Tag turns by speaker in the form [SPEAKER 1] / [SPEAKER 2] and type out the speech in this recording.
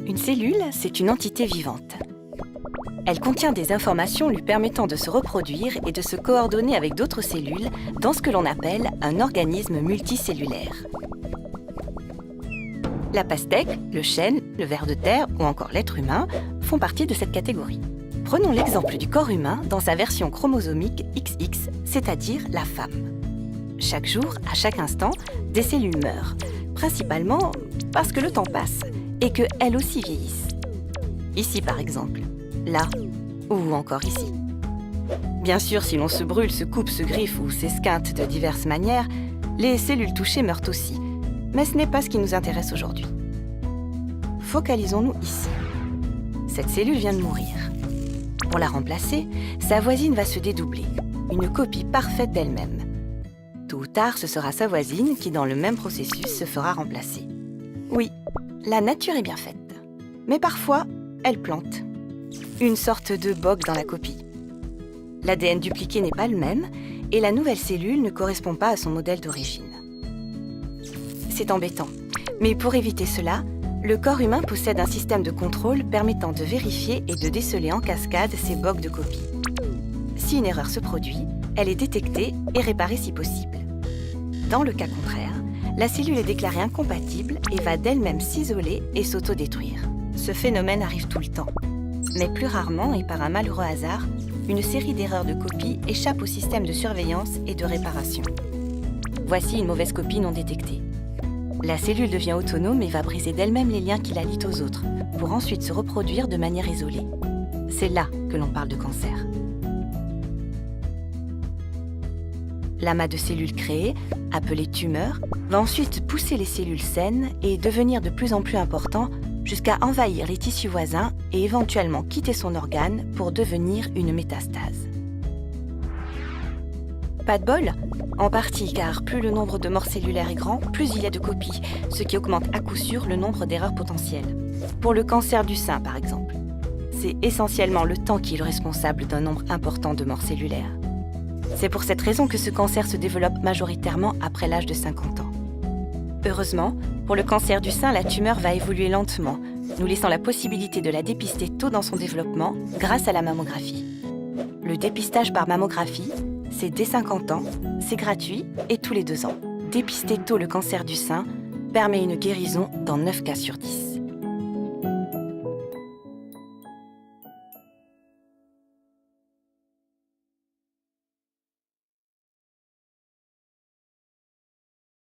[SPEAKER 1] Une cellule, c'est une entité vivante. Elle contient des informations lui permettant de se reproduire et de se coordonner avec d'autres cellules dans ce que l'on appelle un organisme multicellulaire. La pastèque, le chêne, le ver de terre ou encore l'être humain font partie de cette catégorie. Prenons l'exemple du corps humain dans sa version chromosomique XX, c'est-à-dire la femme. Chaque jour, à chaque instant, des cellules meurent, principalement parce que le temps passe et qu'elles aussi vieillissent. Ici par exemple, là ou encore ici. Bien sûr, si l'on se brûle, se coupe, se griffe ou s'esquinte de diverses manières, les cellules touchées meurent aussi. Mais ce n'est pas ce qui nous intéresse aujourd'hui. Focalisons-nous ici. Cette cellule vient de mourir. Pour la remplacer, sa voisine va se dédoubler, une copie parfaite d'elle-même. Tôt ou tard, ce sera sa voisine qui, dans le même processus, se fera remplacer. Oui, la nature est bien faite. Mais parfois, elle plante. Une sorte de bug dans la copie. L'ADN dupliqué n'est pas le même et la nouvelle cellule ne correspond pas à son modèle d'origine. C'est embêtant, mais pour éviter cela, le corps humain possède un système de contrôle permettant de vérifier et de déceler en cascade ces bugs de copie. Si une erreur se produit, elle est détectée et réparée si possible. Dans le cas contraire, la cellule est déclarée incompatible et va d'elle-même s'isoler et s'autodétruire. Ce phénomène arrive tout le temps. Mais plus rarement et par un malheureux hasard, une série d'erreurs de copie échappe au système de surveillance et de réparation. Voici une mauvaise copie non détectée. La cellule devient autonome et va briser d'elle-même les liens qui la lient aux autres, pour ensuite se reproduire de manière isolée. C'est là que l'on parle de cancer. L'amas de cellules créées, appelé tumeur, va ensuite pousser les cellules saines et devenir de plus en plus important jusqu'à envahir les tissus voisins et éventuellement quitter son organe pour devenir une métastase. Pas de bol? En partie, car plus le nombre de morts cellulaires est grand, plus il y a de copies, ce qui augmente à coup sûr le nombre d'erreurs potentielles. Pour le cancer du sein, par exemple, c'est essentiellement le temps qui est le responsable d'un nombre important de morts cellulaires. C'est pour cette raison que ce cancer se développe majoritairement après l'âge de 50 ans. Heureusement, pour le cancer du sein, la tumeur va évoluer lentement, nous laissant la possibilité de la dépister tôt dans son développement grâce à la mammographie. Le dépistage par mammographie, c'est dès 50 ans, c'est gratuit et tous les 2 ans. Dépister tôt le cancer du sein permet une guérison dans 9 cas sur 10.